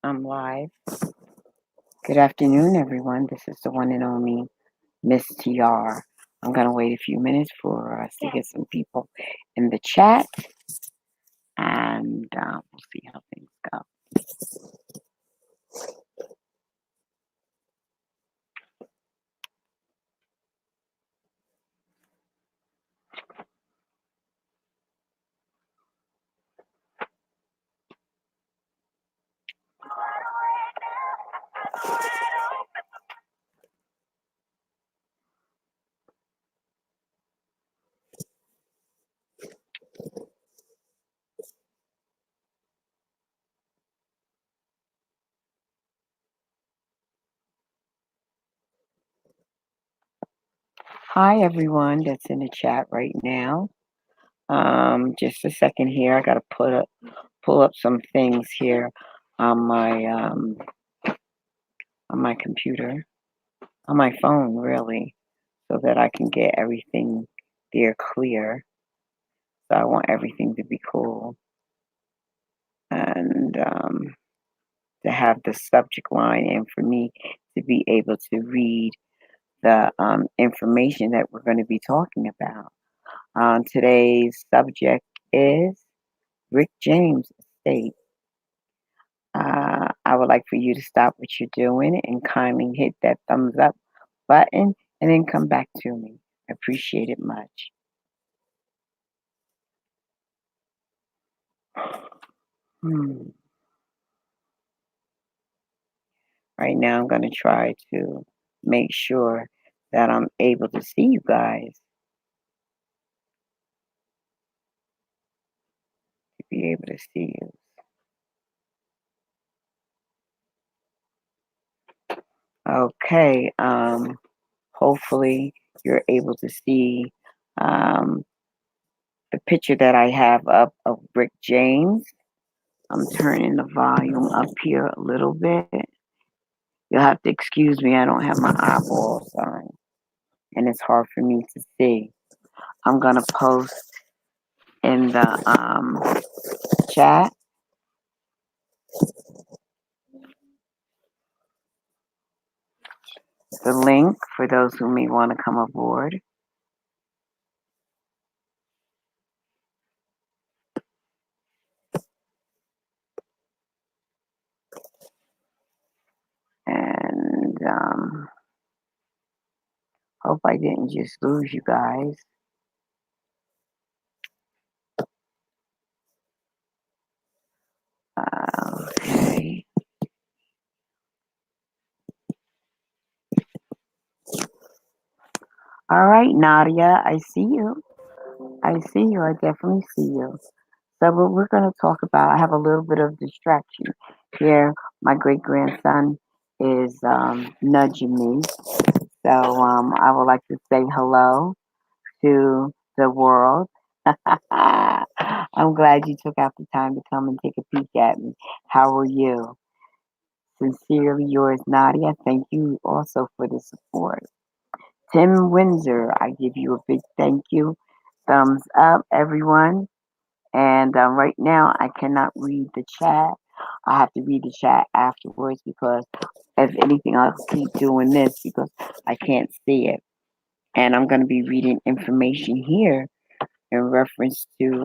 I'm live. Good afternoon, everyone. This is the one and only Miss TR. I'm going to wait a few minutes for us to get some people in the chat, and we'll see how things go. Hi, everyone that's in the chat right now. Just a second here. I got to pull up some things here on my computer, on my phone, really, so that I can get everything there clear. So I want everything to be cool, and to have the subject line, and for me to be able to read the information that we're going to be talking about. Today's subject is Rick James' estate. I would like for you to stop what you're doing and kindly hit that thumbs up button and then come back to me. I appreciate it much. Right now, I'm going to try to make sure that I'm able to see you guys, to be able to see you. Okay, hopefully you're able to see the picture that I have up of Rick James. I'm turning the volume up here a little bit. You'll have to excuse me, I don't have my eyeballs on, and it's hard for me to see. I'm gonna post in the chat the link for those who may want to come aboard. And hope I didn't just lose you guys. Okay. All right, Nadia, I see you. I see you. I definitely see you. So what we're going to talk about, I have a little bit of distraction here. My great grandson is nudging me. So I would like to say hello to the world. I'm glad you took out the time to come and take a peek at me. How are you? Sincerely yours, Nadia. Thank you also for the support. Tim Windsor, I give you a big thank you. Thumbs up, everyone. And right now, I cannot read the chat. I have to read the chat afterwards because, if anything, I'll keep doing this because I can't see it. And I'm going to be reading information here in reference to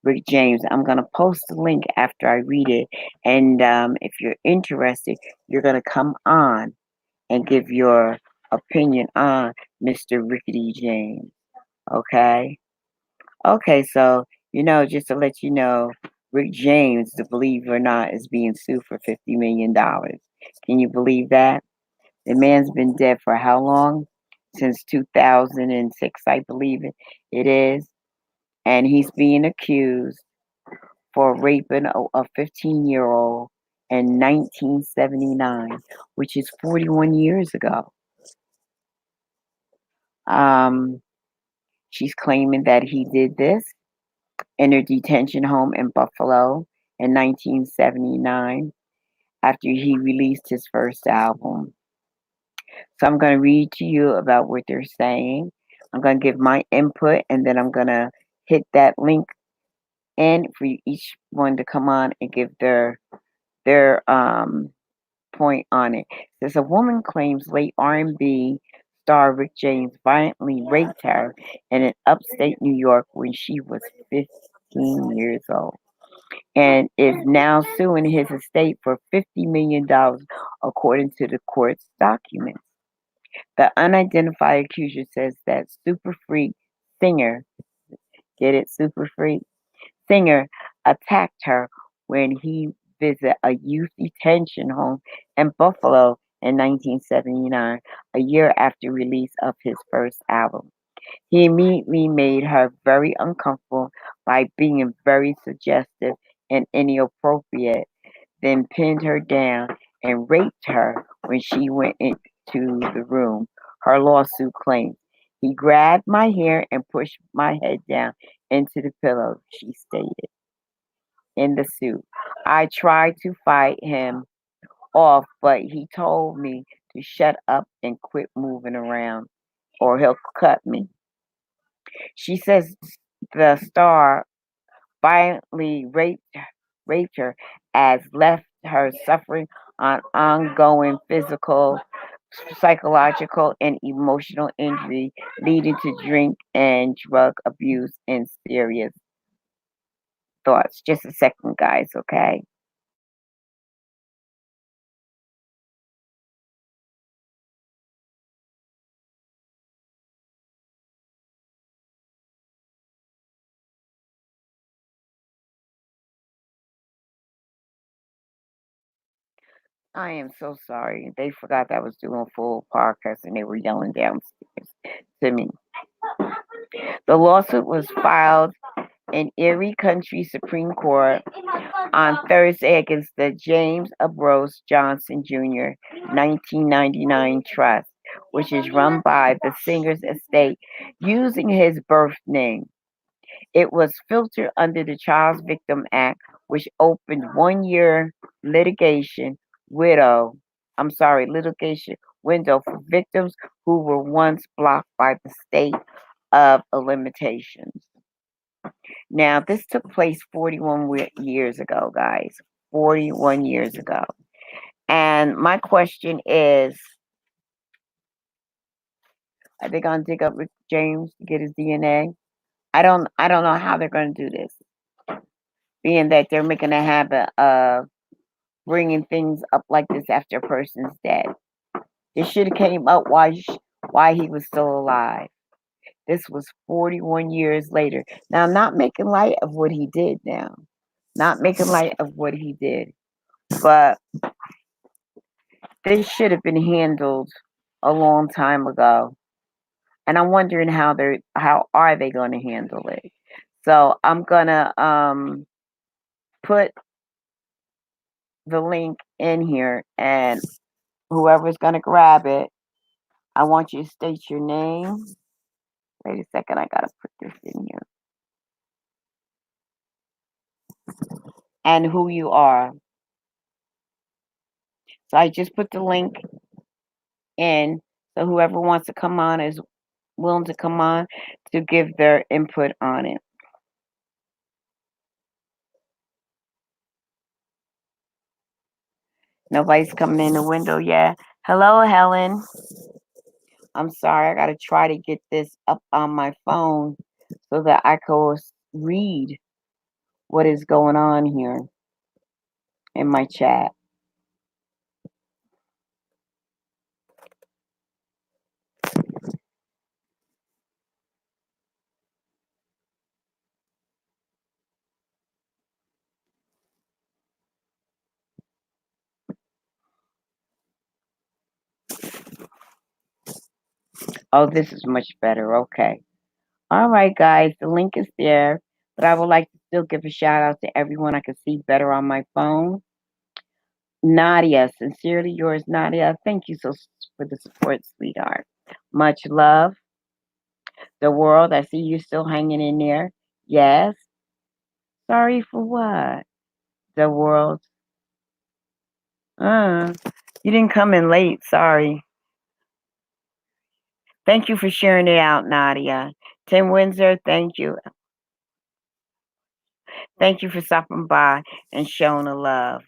Rick James. I'm going to post the link after I read it. And if you're interested, you're going to come on and give your opinion on Mr. Rickety James. Okay? Okay, so, just to let you know, Rick James, to believe it or not, is being sued for $50 million. Can you believe that? The man's been dead for how long? Since 2006, I believe it is. And he's being accused for raping a 15-year-old in 1979, which is 41 years ago. She's claiming that he did this in her detention home in Buffalo in 1979 after he released his first album. So I'm going to read to you about what they're saying. I'm going to give my input, and then I'm going to hit that link in for each one to come on and give their their point on it. It says a woman claims late R&B star Rick James violently raped her in upstate New York when she was 15 years old, and is now suing his estate for $50 million, according to the court's documents. The unidentified accuser says that Super Freak singer, get it, Super Freak singer, attacked her when he visited a youth detention home in Buffalo in 1979, a year after release of his first album. He immediately made her very uncomfortable by being very suggestive and inappropriate, then pinned her down and raped her when she went into the room, her lawsuit claims. He grabbed my hair and pushed my head down into the pillow, she stated in the suit. I tried to fight him off, but he told me to shut up and quit moving around or he'll cut me. She says the star violently raped her as left her suffering on ongoing physical, psychological, and emotional injury leading to drink and drug abuse and serious thoughts. Just a second, guys, okay? I am so sorry. They forgot that I was doing a full podcast and they were yelling downstairs to me. The lawsuit was filed in Erie County Supreme Court on Thursday against the James Ambrose Johnson Jr. 1999 Trust, which is run by the singer's estate using his birth name. It was filtered under the Child Victim Act, which opened 1 year litigation widow, litigation window for victims who were once blocked by the state of limitations. Now, this took place 41 years ago, guys. 41 years ago. And my question is, are they going to dig up Rick James to get his DNA? I don't know how they're going to do this, being that they're making a habit of bringing things up like this after a person's dead. It should have came up why he was still alive. This was 41 years later. Now, I'm not making light of what he did now. Not making light of what he did. But this should have been handled a long time ago. And I'm wondering how are they going to handle it. So I'm gonna put the link in here, and whoever's gonna grab it, I want you to state your name. Wait a second, I gotta put this in here. And who you are. So I just put the link in, so whoever wants to come on is willing to come on to give their input on it. Nobody's coming in the window yet. Hello, Helen. I'm sorry, I gotta try to get this up on my phone so that I can read what is going on here in my chat. Oh, this is much better. Okay. All right, guys, the link is there, but I would like to still give a shout out to everyone I can see better on my phone. Nadia, sincerely yours, Nadia. Thank you so for the support, sweetheart. Much love. The world, I see you still hanging in there. Yes. Sorry for what? The world. Uh, you didn't come in late. Sorry. Thank you for sharing it out, Nadia. Tim Windsor, thank you. Thank you for stopping by and showing the love.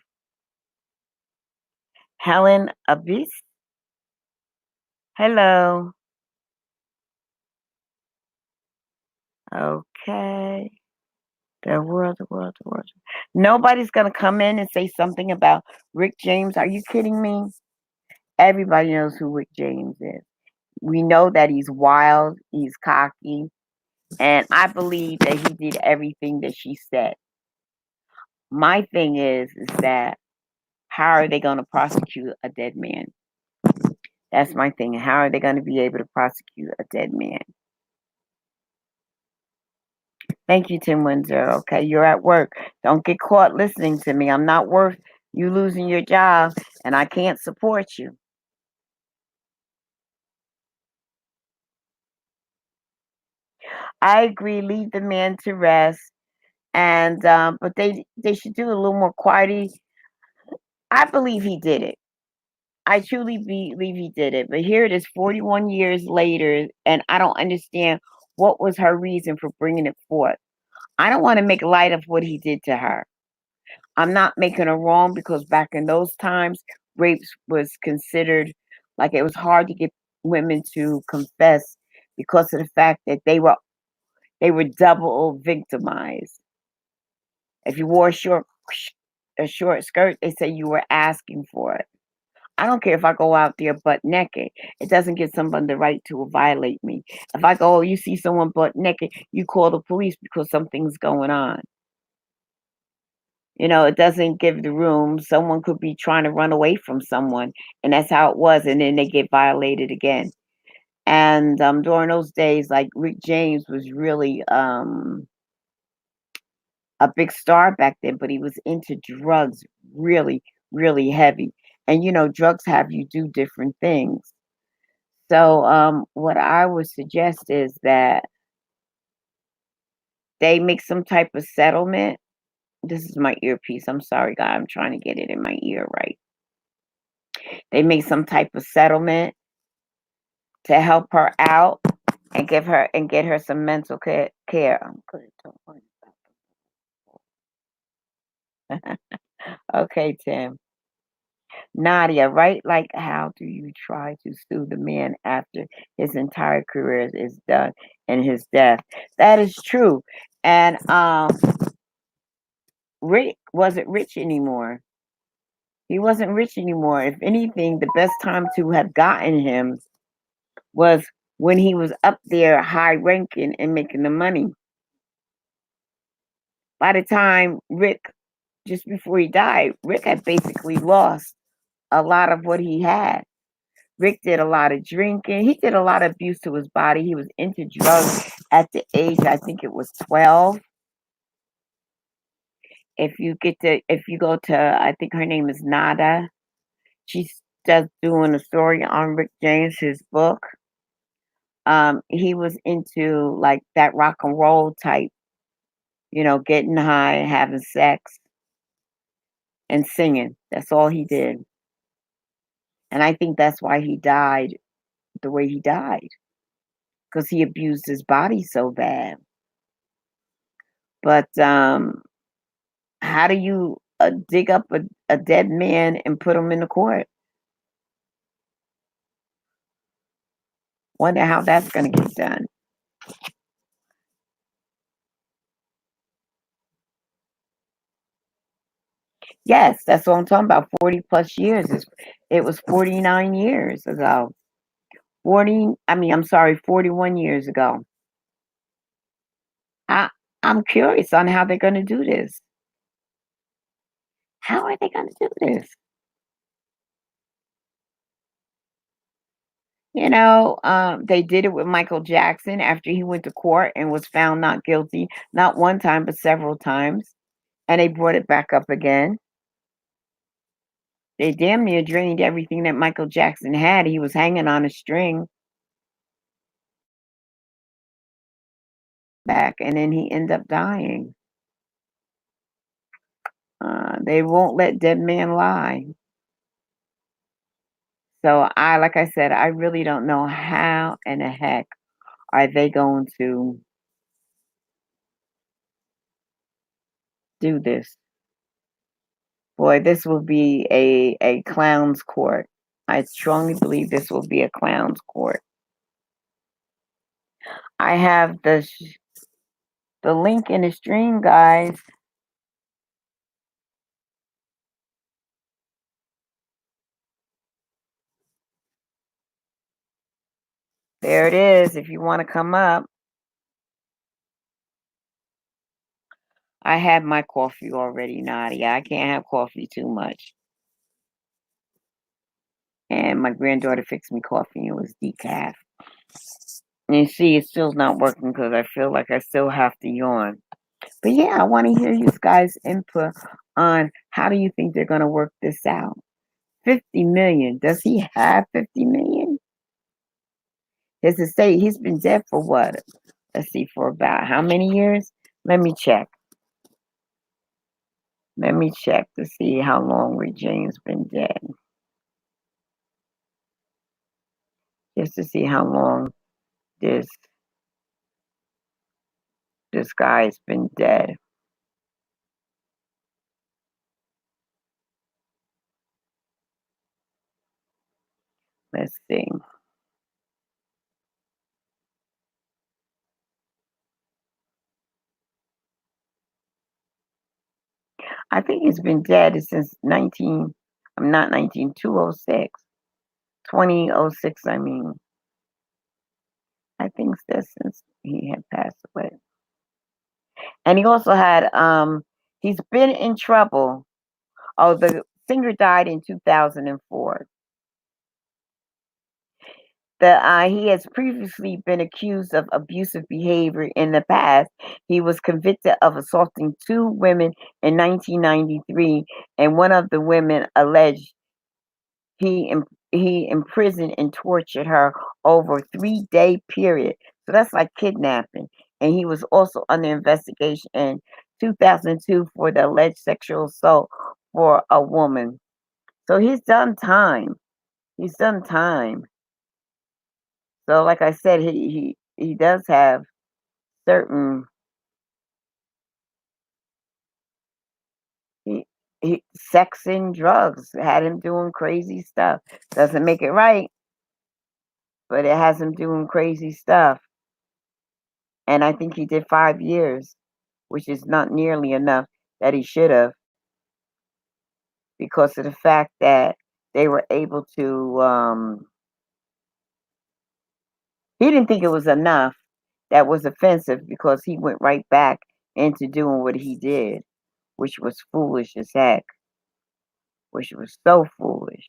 Helen Abyss. Hello. Okay. The world. Nobody's gonna come in and say something about Rick James. Are you kidding me? Everybody knows who Rick James is. We know that he's wild, he's cocky, and I believe that he did everything that she said. My thing is that how are they gonna prosecute a dead man? That's my thing. How are they gonna be able to prosecute a dead man? Thank you, Tim Windsor. Okay, you're at work. Don't get caught listening to me. I'm not worth you losing your job, and I can't support you. I agree. Leave the man to rest, and but they should do a little more quiety. I believe he did it. I truly believe he did it. But here it is, 41 years later, and I don't understand what was her reason for bringing it forth. I don't want to make light of what he did to her. I'm not making her wrong because back in those times, rape was considered like it was hard to get women to confess because of the fact that they were double victimized. If you wore a short skirt, they say you were asking for it. I don't care if I go out there butt naked. It doesn't give someone the right to violate me. If I go, oh, you see someone butt naked, you call the police because something's going on. It doesn't give the room. Someone could be trying to run away from someone, and that's how it was, and then they get violated again. And during those days, like Rick James was really a big star back then, but he was into drugs really, really heavy. And drugs have you do different things. So what I would suggest is that they make some type of settlement. This is my earpiece. I'm sorry, guy. I'm trying to get it in my ear right. They make some type of settlement to help her out and get her some mental care. I'm good. Don't worry about it. Okay, Tim. Nadia, right? Like, how do you try to sue the man after his entire career is done and his death? That is true. And Rick wasn't rich anymore. He wasn't rich anymore. If anything, the best time to have gotten him was when he was up there high ranking and making the money. By the time just before he died, Rick had basically lost a lot of what he had. Rick did a lot of drinking. He did a lot of abuse to his body. He was into drugs at the age, I think it was 12. If you go to, I think her name is Nada. She's just doing a story on Rick James, his book. He was into like that rock and roll type, getting high, having sex, and singing. That's all he did. And I think that's why he died the way he died, because he abused his body so bad. But how do you dig up a dead man and put him in the court? Wonder how that's going to get done. Yes, that's what I'm talking about. 40 plus years. It was 49 years ago. 41 years ago. I, I'm curious on how they're going to do this. How are they going to do this? They did it with Michael Jackson after he went to court and was found not guilty, not one time, but several times. And they brought it back up again. They damn near drained everything that Michael Jackson had. He was hanging on a string back, and then he ended up dying. They won't let dead men lie. So like I said, I really don't know how in the heck are they going to do this. Boy, this will be a clown's court. I strongly believe this will be a clown's court. I have the link in the stream, guys. There it is. If you want to come up, I had my coffee already, Nadia. I can't have coffee too much. And my granddaughter fixed me coffee and it was decaf. And you see, it's still not working because I feel like I still have to yawn. But yeah, I want to hear you guys' input on how do you think they're going to work this out? 50 million. Does he have 50 million? His estate, he's been dead for what? Let's see, for about how many years? Let me check. Let me check to see how long Rick James been dead. Just to see how long this guy's been dead. Let's see. I think he's been dead since 206. 2006, I mean. I think that's since he had passed away. And he also had, he's been in trouble. Oh, the singer died in 2004. He has previously been accused of abusive behavior in the past. He was convicted of assaulting two women in 1993, and one of the women alleged he imprisoned and tortured her over a 3-day period. So that's like kidnapping. And he was also under investigation in 2002 for the alleged sexual assault for a woman. So he's done time. He's done time. So, like I said, he does have certain he sex and drugs had him doing crazy stuff. Doesn't make it right, but it has him doing crazy stuff. And I think he did 5 years, which is not nearly enough that he should have, because of the fact that they were able to. He didn't think it was enough. That was offensive because he went right back into doing what he did, which was foolish as heck. Which was so foolish,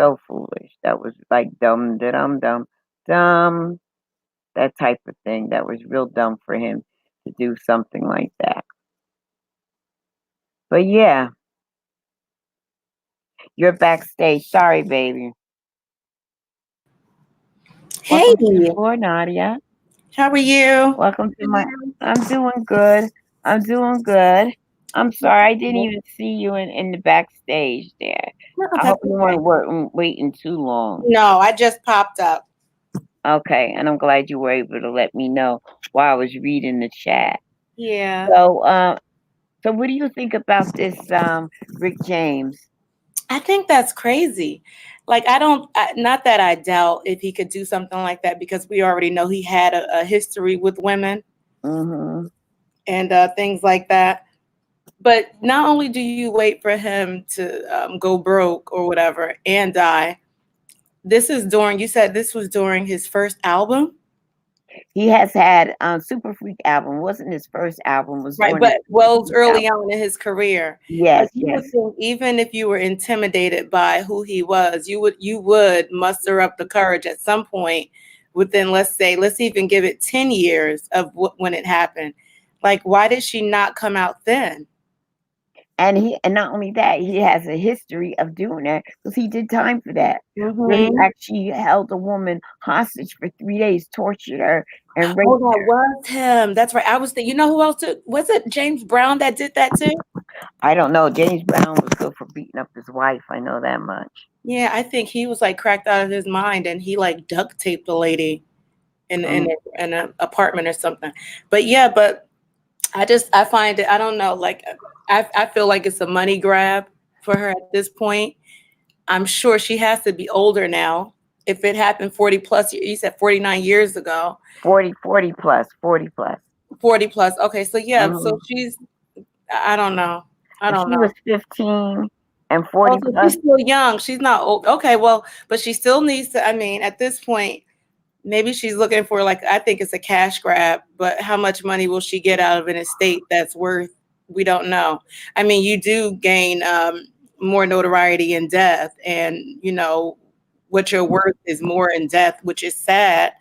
so foolish. That was like dumb, dumb, dumb, dumb. That type of thing. That was real dumb for him to do something like that. But yeah, you're backstage. Sorry, baby. Hey, Welcome to the floor, Nadia. how are you? Welcome to my. I'm doing good. I'm doing good. I'm sorry, I didn't even see you in the backstage there. No, I hope that's you okay. weren't waiting too long. No, I just popped up. Okay, and I'm glad you were able to let me know while I was reading the chat. Yeah. So, so what do you think about this, Rick James? I think that's crazy. Like, not that I doubt if he could do something like that because we already know he had a history with women Mm-hmm. and things like that. But not only do you wait for him to go broke or whatever and die, you said this was during his first album? He has had Super Freak album. Wasn't his first album? Was Right, during his but Super well, it's Freak early album. on in his career. Like Yes, you yes. would think, even if you were intimidated by who he was, you would muster up the courage at some point within, let's even give it 10 years of when it happened. Like, why did she not come out then? And not only that, he has a history of doing that because he did time for that, where he Hmm. actually held a woman hostage for 3 days, tortured her, and Oh, raped that her. was him. That's right. I was thinking, you know who else was it? James Brown that did that too? I don't know. James Brown was good for beating up his wife. I know that much. Yeah, I think he was like cracked out of his mind and he like duct taped the lady Mm. in an apartment or something. But yeah, but I find it, I don't know, like I feel like it's a money grab. for her at this point. I'm sure she has to be older now. If it happened 40 plus, you said 49 years ago, 40 plus, 40 plus. 40 plus. Okay, so yeah, so Hmm. she's, I don't know. I If don't she was know. 15 and Oh, 40 so plus, she's still young. She's not old. Okay, well, but she still needs to, I mean, at this point, maybe she's looking for, like, I think it's a cash grab, but how much money will she get out of an estate that's worth, we don't know. I mean, you do gain more notoriety in death, and what your worth is more in death, which is sad.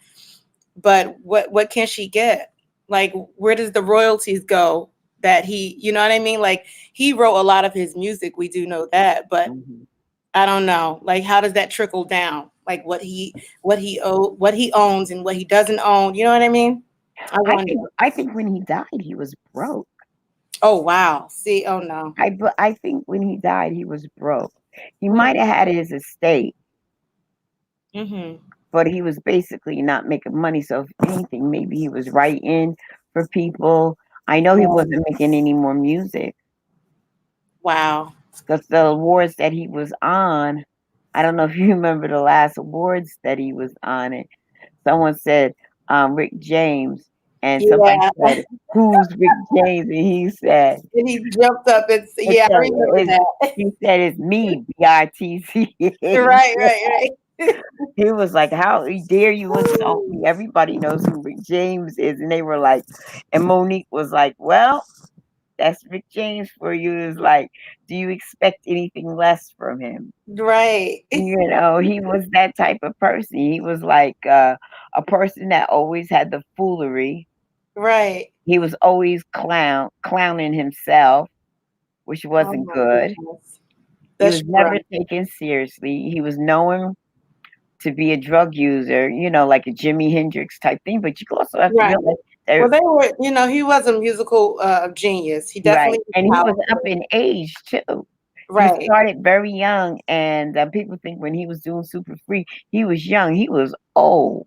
But what can she get? Like, where does the royalties go that you know what I mean? Like, he wrote a lot of his music, we do know that, but mhm. I don't know. Like, how does that trickle down? Like, what he owns and what he doesn't own. You know what I mean? I wonder. I think when he died, he was broke. Oh wow. See. Oh no. I think when he died, he was broke. He might have had his estate, Mm-hmm. but he was basically not making money. So if anything, maybe he was writing for people. I know he Right. wasn't making any more music Wow. because the awards that he was on, I don't know if you remember the last awards that he was on it. Someone said Rick James, and somebody Yeah. said, "Who's Rick James?" And And he jumped up and it yeah, I said, remember it's, that. he said, "It's me, BITC." Right. Right. Right. He was like, "How dare you insult me? Everybody knows who Rick James is." And they were like, and Monique was like, "Well, that's Rick James for you." Is like, do you expect anything less from him? Right. He was that type of person. He was like a person that always had the foolery. Right. He was always clowning himself, which Oh wasn't my good. goodness. He That's was never right. taken seriously. He was known to be a drug user, like a Jimi Hendrix type thing. But you also have to Right. realize Well, that, they were, he was a musical genius. He right, definitely was and he was up talented. in age too. He Right. started very young, and people think when he was doing Super Free, he was young. He was old.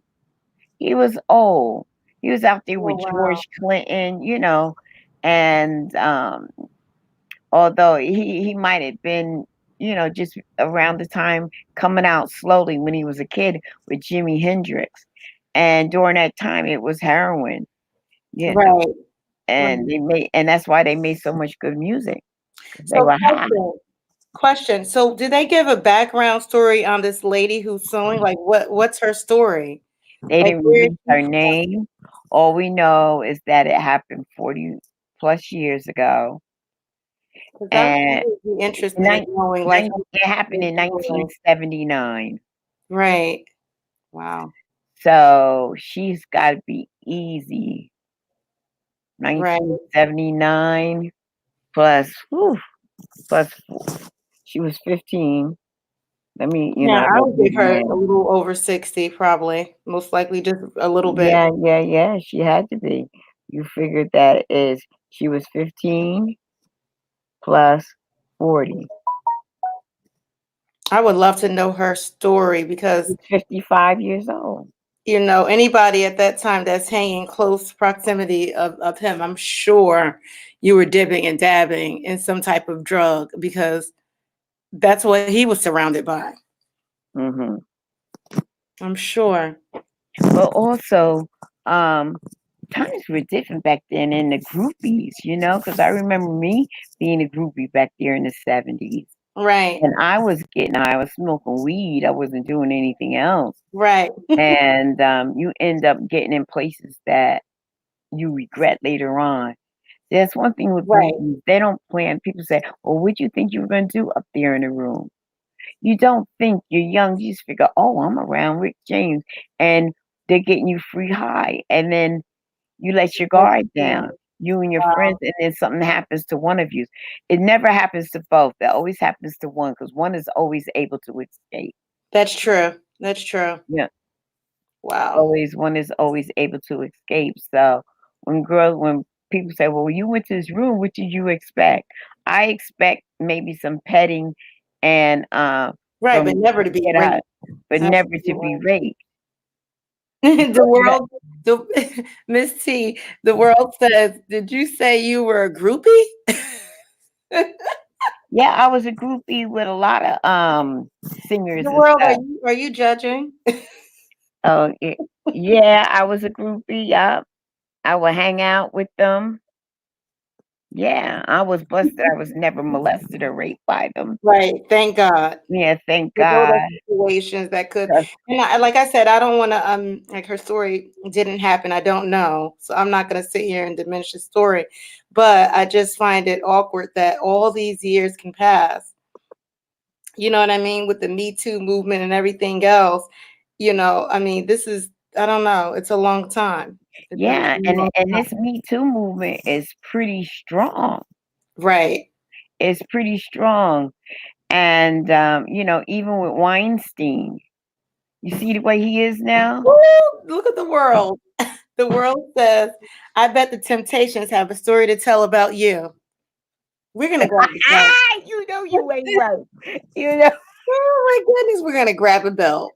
He was old. He was out there Oh with wow. George Clinton, and although he might have been, just around the time coming out slowly when he was a kid with Jimi Hendrix. And during that time it was heroin, you know, Right. and Right. and that's why they made so much good music, 'cause they So were high. question. So did they give a background story on this lady who's suing? Like what's her story? They Like didn't where is release she her from? name. All we know is that it happened 40 plus years ago. Because I And would be interested in nine, knowing like nine, her it happened in story. 1979. Right. Wow. So she's got to be easy. Right. 1979 plus, whew, plus she was 15. Let me, Yeah, I I go would do give the her a math. little over 60, probably. Most likely just a little bit. Yeah, yeah, yeah. She had to be. You figured that is she was 15 plus 40. I would love to know her story because She's 55 years old. anybody at that time that's hanging close proximity of him, I'm sure you were dipping and dabbing in some type of drug because that's what he was surrounded by. Hmm. I'm sure. But also, um, times were different back then in the groupies, because I remember me being a groupie back there in the 70s. Right. And I was getting high, I was smoking weed, I wasn't doing anything else. Right. And you end up getting in places that you regret later on. That's one thing with Right. groupies. They don't plan. People say, well, what do you think you were going to do up there in the room? You don't think you're young. You just figure, oh, I'm around Rick James. And they're getting you free high. And then you let your That's guard true. down, you and your friends, Wow. and then something happens to one of you. It never happens to both. That always happens to one because one is always able to escape. That's true. That's true. Yeah, Wow. always one is always able to escape. So when people say, "Well, you went to this room, what did you expect?" I expect maybe some petting and Right, but from never to be get out, raped. but never to be Absolutely. raped. The Because world, Miss T, the world says, did you say you were a groupie? Yeah, I was a groupie with a lot of singers The and world, stuff. are you judging? Oh, yeah, I was a groupie. Yeah, I would hang out with them. Yeah, I was blessed that I was never molested or raped by them. Right. Thank God. Yeah, thank There's all God. those situations that could, 'Cause- and like I said, I don't want to like her story didn't happen. I don't know, so I'm not going to sit here and diminish the story, but I just find it awkward that all these years can pass. You know what I mean, with the Me Too movement and everything else. I mean, this is, I don't know. It's a long time. It's a yeah, and long this time. Me Too movement is pretty strong. Right. It's pretty strong. And even with Weinstein, you see the way he is now? Woo! Look at the world. The world says, I bet the Temptations have a story to tell about you. We're gonna grab the belt. You know you ain't right. You know Oh my goodness, we're gonna grab a belt.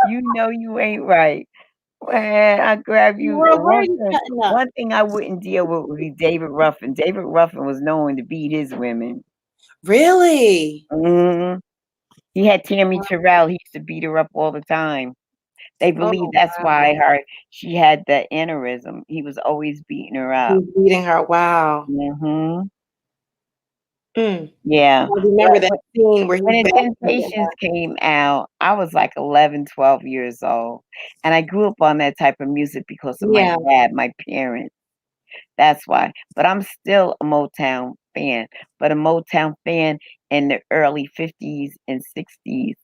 you know you ain't right. Man, I grab you. World, where are you cutting up? One thing I wouldn't deal with would be David Ruffin. David Ruffin was known to beat his women. Really? Hmm. He had Tammy Terrell. He used to beat her up all the time. They believe Oh that's why wow. she had the aneurysm. He was always beating her up. He's beating her. Wow. Hmm. Mm. Yeah. I remember But that scene where when he's the back. Temptations came out, I was like 11, 12 years old. And I grew up on that type of music because of my Yeah, dad, my parents. That's why. But I'm still a Motown fan, but a Motown fan in the early 50s and 60s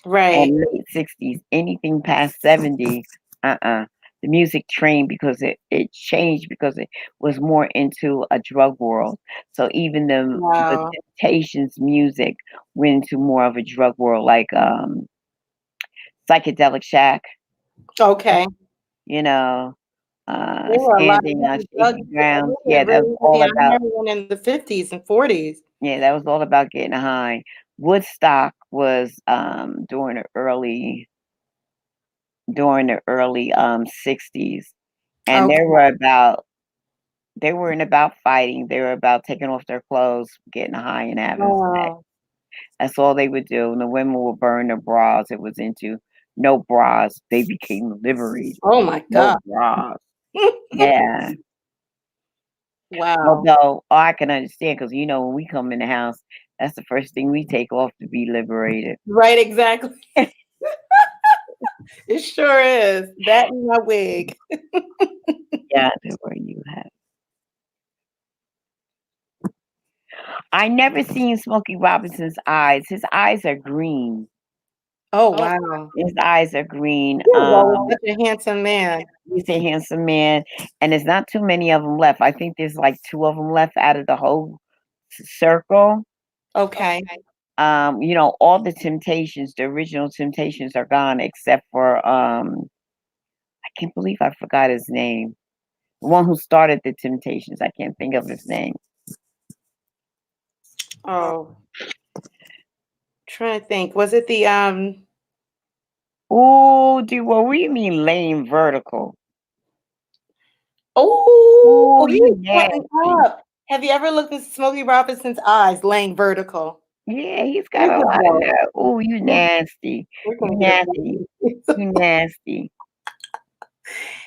right. and late 60s. Anything past 70, uh-uh. The music trained because it changed because it was more into a drug world. So even the Wow. Temptations music went into more of a drug world, like Psychedelic Shack, Okay. you know, There were a lot of Standing on heavy drugs. Shaky They Ground. were Yeah, that was really all heavy on about. heroin in the 50s and 40s. Yeah, that was all about getting high. Woodstock was during the early 60s, and Okay. they weren't about fighting. They were about taking off their clothes, getting high, and having sex. Oh. That's all they would do. And the women would burn their bras. It was into no bras. They became liberated. Oh my No God. bras. Yeah. Wow. Although I can understand because when we come in the house, that's the first thing we take off to be liberated. Right, exactly. It sure is. That and my wig. Yeah, that's where you have. I never seen Smokey Robinson's eyes. His eyes are green. Oh wow. His eyes are green. He was always such a handsome man. He's a handsome man, and there's not too many of them left. I think there's like two of them left out of the whole circle. Okay. All the Temptations, the original Temptations, are gone except for I can't believe I forgot his name. The one who started the Temptations. I can't think of his name. Oh, trying to think. Was it the Oh, dude, what do you mean lane vertical? oh, Oh, he you was cutting nasty. up. Have you ever looked at Smokey Robinson's eyes laying vertical? Yeah, he's got Here's a the lot of belt. nerve. Oh, you nasty. We're You gonna get nasty. a You nasty.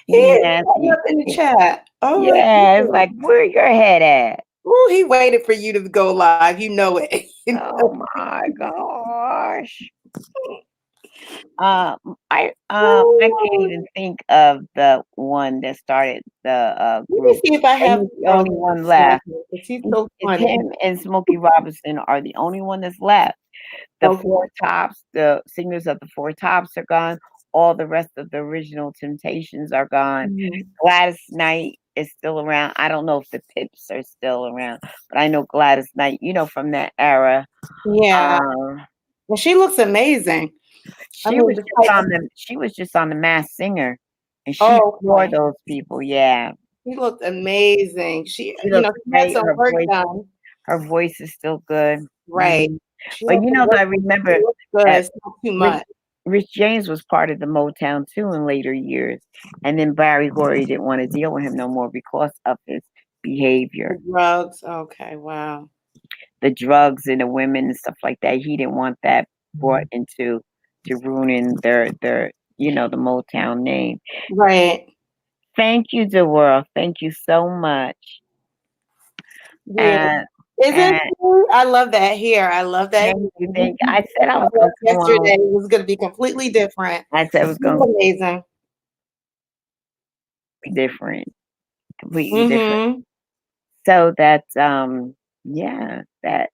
He You is cutting nasty. up in the chat. Oh my Yeah, it's goodness. like, where your head at? Oh, he waited for you to go live. You know it. Oh my gosh. I can't Ooh. even think of the one that started the Let me group, see if I and have he's the World only on one Snapchat left. because he's so It's funny. him and Smokey Robinson are the only one that's left. The Okay. Four Tops, the singers of the Four Tops are gone. All the rest of the original Temptations are gone. Mhm. Gladys Knight is still around. I don't know if the Pips are still around, but I know Gladys Knight, from that era. Yeah. Um, Well, she looks amazing. I she mean, was the just type on of, the Masked Singer, and she oh, wore okay. those people. Yeah, She looked amazing. she looks She had great. some work done. Her voice is still good. Right. Mhm. She But had some work I done. She remember looks good. uh, It's not too Rich much. Rich James was part of the Motown too in later years, and then Barry Gordy didn't want to deal with him no more because of his The behavior. drugs. Okay. Wow. the drugs and the women and stuff like that. He didn't want that brought into to ruining their the Motown name. Right. Thank you, the world. Thank you so much. Yeah. And Isn't and it? I love that here. I love that. thank you, thank you. I said I was gonna come on. Yesterday was going to be completely different. I said it was gonna Amazing. be different, completely different. Mm-hmm. So that's yeah, that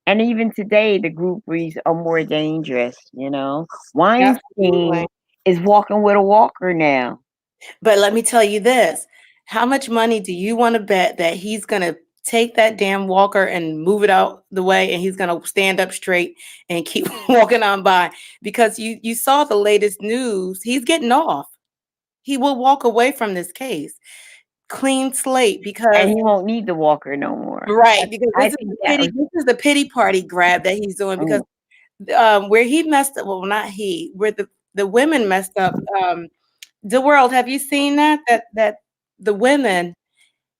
and even today the groupies are more dangerous. Weinstein Absolutely. is walking with a walker now. But let me tell you this. How much money do you want to bet that he's going to take that damn walker and move it out the way and he's going to stand up straight and keep walking on by? Because you saw the latest news. He's getting off. He will walk away from this case. Clean slate And because he won't need the walker no more. right, because I think that was this is the pity party grab that he's doing because mm, where he messed up, well, not he, where the women messed up. The world, have you seen that? That the women,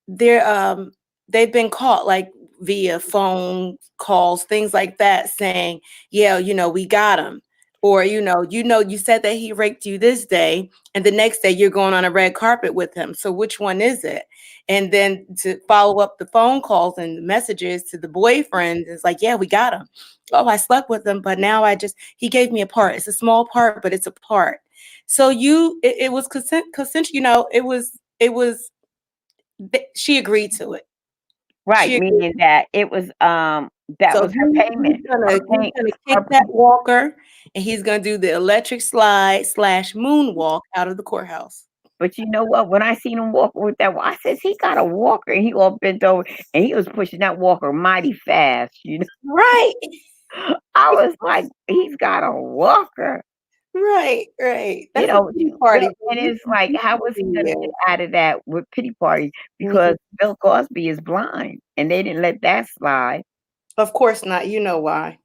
they're they've been caught like via phone calls, things like that, saying, "Yeah, we got him," or you said that he raped you this day, and the next day you're going on a red carpet with him. So which one is it? And then to follow up the phone calls and the messages to the boyfriend, it's like, "Yeah, we got him. Oh, I slept with him, but now he gave me a part. It's a small part, but it's a part." So it was consent. She agreed to it. right, She agreed. meaning that it was that So was her payment. Her he's pay gonna kick her that walker, and he's gonna do the electric slide / moonwalk out of the courthouse. But you know what? When I seen him walking with that, I says he got a walker, and he all bent over, and he was pushing that walker mighty fast. Right, I was like, he's got a walker. right, right. You That's a know, pity party. and it's like, how was he gonna get out of that with pity party? Mhm. Because Bill Cosby is blind, and they didn't let that slide. Of course not. You know why?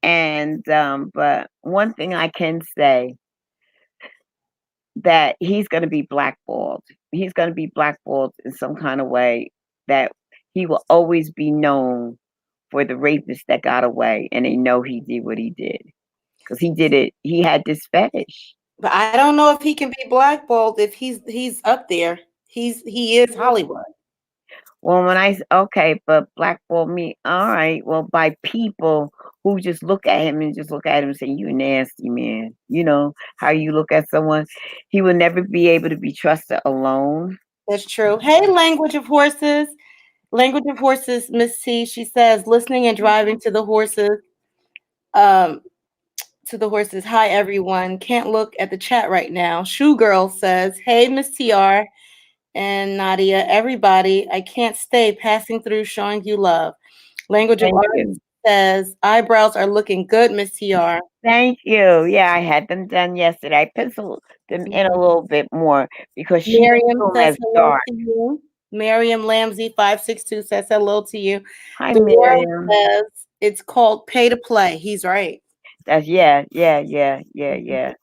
And but one thing I can say that he's gonna be blackballed. He's gonna be blackballed in some kind of way that he will always be known for the rapist that got away, and they know he did what he did because he did it. He had this fetish. But I don't know if he can be blackballed if he's up there. He is Hollywood. Well, okay, but blackball me, all right. Well, by people who just look at him and just look at him and say, "You nasty man." You know how you look at someone. He will never be able to be trusted alone. That's true. Hey, language of horses. Language of horses, Miss T, she says, listening and driving to the horses. Um, Hi, everyone. Can't look at the chat right now. Shoe Girl says, hey, Miss TR and Nadia, everybody. I can't stay passing through showing you love. Language of Thank artists you. says, eyebrows are looking good, Miss TR. Thank you. Yeah, I had them done yesterday. I penciled them in a little bit more because she didn't Miriam do them says as hello dark. to you. Miriam Lamsey 562 says hello to you. Hi, The world Miriam. says it's called pay to play. He's right. That's yeah, yeah, yeah, yeah, yeah.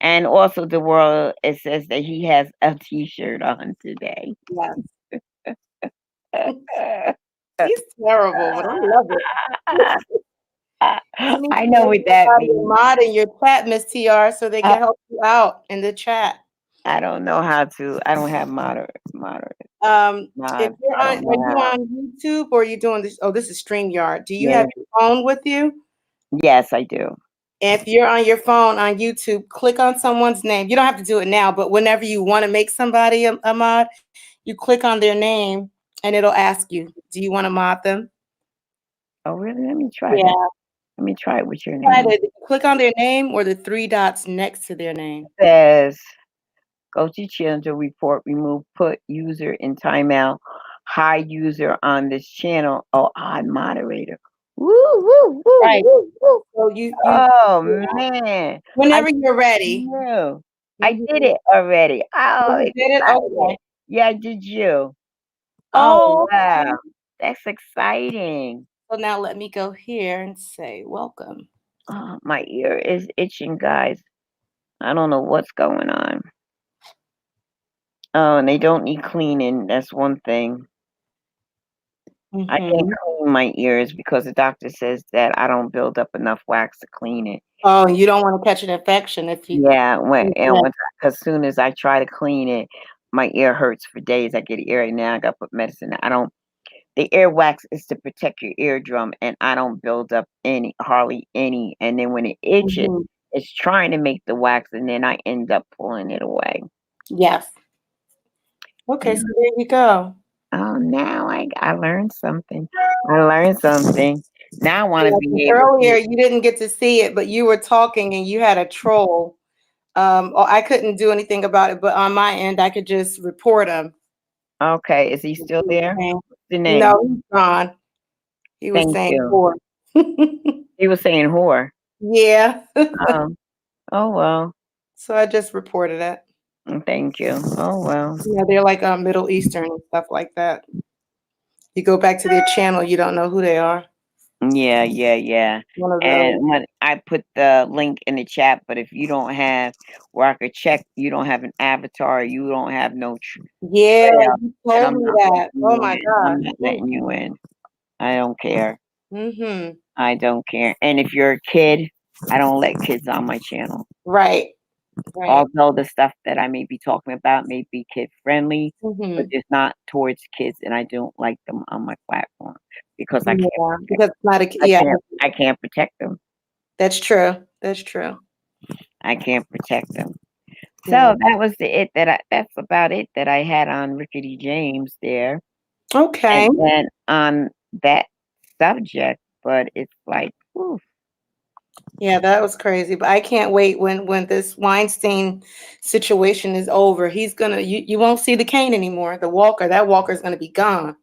And also the world, it says that he has a T-shirt on today. Yes. He's terrible, but I love it. You need I to know make what that somebody a means. mod in your chat, Miss TR, so they I, can help you out in the chat. I don't know how to. I don't have moderate If mods. you're I on, don't are know you how. on YouTube or are you doing this? Oh, this is StreamYard. Do you Yeah. have your phone with you? Yes, I do. If you're on your phone on YouTube, click on someone's name. You don't have to do it now, but whenever you want to make somebody a mod, you click on their name and it'll ask you, do you want to mod them? Oh, really? Let me try that. Yeah. Let me try it with your Try name. to click on their name or the three dots next to their name. Says go to channel report, remove, put user in timeout, hide user on this channel. Oh, odd moderator. Woo, woo, woo, Right. woo, woo. So you Oh yeah. man, I Whenever you're ready. knew. I Mhm. did it already. Oh, Oh, you did it? excited. Okay. Yeah, I did you. Oh Oh, wow, okay. that's exciting. So now let me go here and say welcome. Oh, my ear is itching, guys. I don't know what's going on. Oh, and they don't need cleaning. That's one thing. I can't Hmm. clean my ears because the doctor says that I don't build up enough wax to clean it. Oh, you don't want to catch an infection if you. Yeah, when and Yeah. when as soon as I try to clean it, my ear hurts for days. I get earache now. I got to put medicine. I don't. The earwax is to protect your eardrum, and I don't build up any, hardly any. And then when it itches, Hmm. it's trying to make the wax, and then I end up pulling it away. Yes. Okay, Yeah. so there you go. Oh, now I learned something. I learned something. Now I want to Yeah, 'cause be able earlier to. you didn't get to see it, but you were talking and you had a troll. Or I couldn't do anything about it, but on my end, I could just report him. Okay, is he He still was there? saying, What's the name? no, he's gone. He was Thank saying you. poor. He was saying whore. Yeah. Oh, oh well. So I just reported it. Thank you. Oh well. Yeah, they're like Middle Eastern and stuff like that. You go back to their channel, you don't know who they are. Yeah, yeah, yeah. One of those. And when I put the link in the chat, but if you don't have where I could check, you don't have an avatar, you don't have no Yeah, trail, you then told I'm me not letting that. Oh you my in. I'm gosh. not letting you in. I don't care. Mm-hmm. I don't care. And if you're a kid, I don't let kids on my channel. Right. Right. Although the stuff that I may be talking about may be kid friendly, but Mm-hmm. it's not towards kids, and I don't like them on my platform because Yeah, because it's not a I yeah, can't, I can't protect them. that's true. That's true. I can't protect them. Yeah. So that was the it that that's about it that I had on Rickety James there. Okay. And then on that subject, but it's like, oof, Yeah, that was crazy. But I can't wait when this Weinstein situation is over. He's gonna you won't see the cane anymore. The walker, that walker's gonna be gone.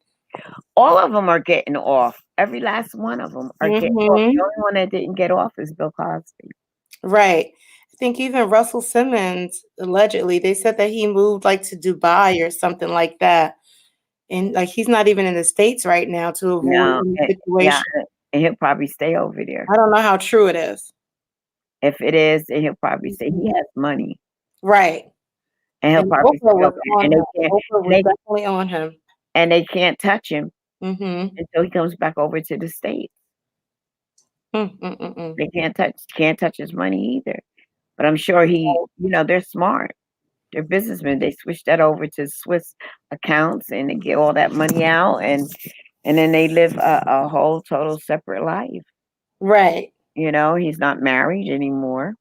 all of them are getting off. Every last one of them are getting off. The Hmm. only one that didn't get off is Bill Cosby. Right. I think even Russell Simmons, allegedly, they said that he moved like to Dubai or something like that. And like he's not even in the States right now to avoid No, any yeah, situation. and he'll probably stay over there. I don't know how true it is. If it is, then he'll probably say Mhm. he has money, Right. and he'll And probably Oprah stay was over there, on him. Oprah and was they definitely on him. and they can't touch him Mhm. until he comes back over to the States. Mm, mm, mm, mm. They can't touch his money either. But I'm sure they're smart. They're businessmen. They switch that over to Swiss accounts and they get all that money out and then they live a whole total separate life. Right. He's not married anymore.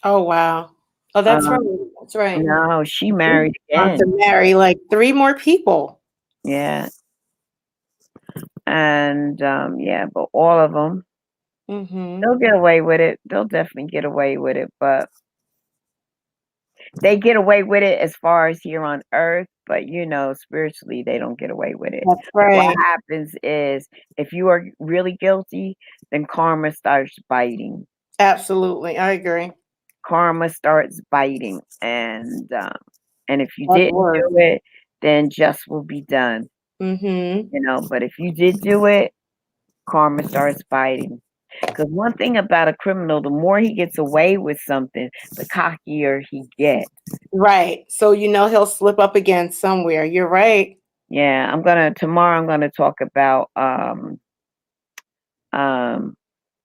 Oh, wow. Oh, that's right. Um, That's right. no, she He's married about to again. marry like 3 more people. Yeah. And yeah, but all of them, Mhm. they'll get away with it. They'll definitely get away with it, but they get away with it as far as here on earth, but spiritually they don't get away with it. That's What right. happens is if you are really guilty, then karma starts biting. Absolutely. I agree. Karma starts biting, and if you That's didn't worse. do it, then just will be done. Mhm. But if you did do it, karma starts biting. Because one thing about a criminal, the more he gets away with something, the cockier he gets. Right. So he'll slip up again somewhere. You're right. Yeah, tomorrow I'm gonna talk about um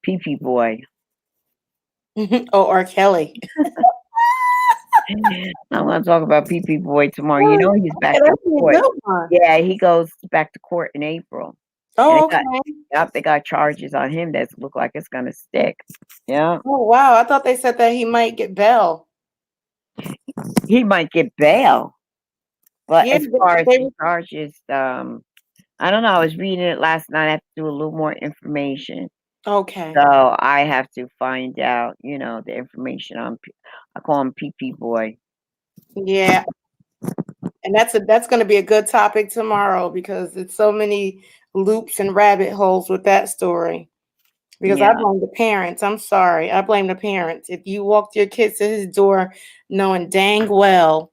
Pee Pee Boy. Oh, R. Kelly. I'm gonna talk about Pee Pee Boy tomorrow. Oh, He's okay, back in that's a court. good one. Yeah, he goes back to court in April. And Oh, they okay. got yep, they got charges on him that look like it's gonna stick. Yeah. Oh, wow. I thought they said that he might get bail. He might get bail. But Yeah, as far as the they charges, I don't know. I was reading it last night. I have to do a little more information. okay. So I have to find out, the information on I call him PP Boy. Yeah, and that's going to be a good topic tomorrow because it's so many loops and rabbit holes with that story. Because I Yeah. blame the parents. I'm sorry. I blame the parents. If you walked your kids to his door knowing dang well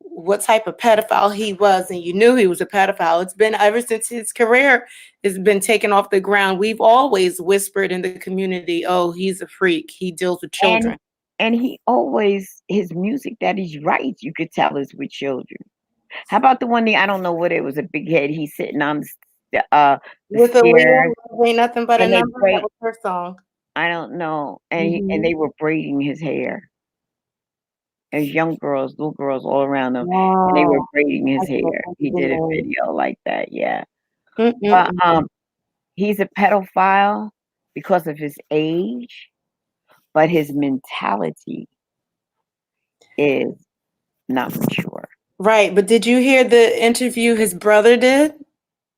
what type of pedophile he was and you knew he was a pedophile, it's been ever since his career has been taken off the ground. We've always whispered in the community, oh, he's a freak. He deals with And children. and he always his music that he writes, you could tell is with children. How about the one? I don't know what it was. A big head. He's sitting on the With Aaliyah, stairs, Love Ain't Nothing But a and they Number, that braid. was her song. I don't know, and Mhm. they were braiding his hair. There's young girls, little girls all around him, and they were Wow, braiding I his can't hair. think He of the did a name. video like that. Yeah. Mm-mm-mm. But he's a pedophile because of his age, but his mentality is not mature. Right, but did you hear the interview his brother did?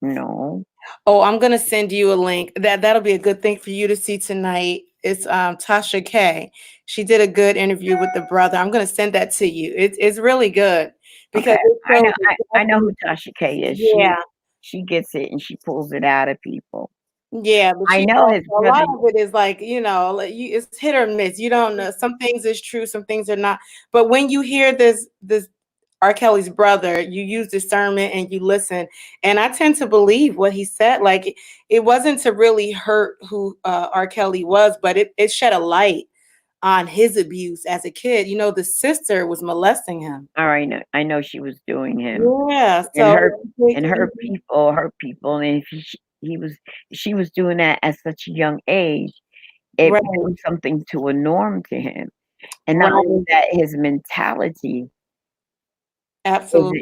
No. Oh, I'm gonna send you a link. That'll be a good thing for you to see tonight. It's Tasha K. She did a good interview with the brother. I'm gonna send that to you. It's really good Okay. because it I shows know I know exactly. who Tasha K is. Yeah, She gets it and she pulls it out of people. yeah, but I she know his also, a brother. lot of it is like, like it's hit or miss. You don't know. Some things is true, some things are not. But when you hear this R. Kelly's brother, you use discernment and you listen. And I tend to believe what he said. Like it wasn't to really hurt who R. Kelly was, but it shed a light on his abuse as a kid. The sister was molesting him. All right, I know she was doing him. Yeah, And so her people, and if he was she was doing that at such a young age, it right, became something to a norm to him. And not only right, that, his mentality is, absolutely.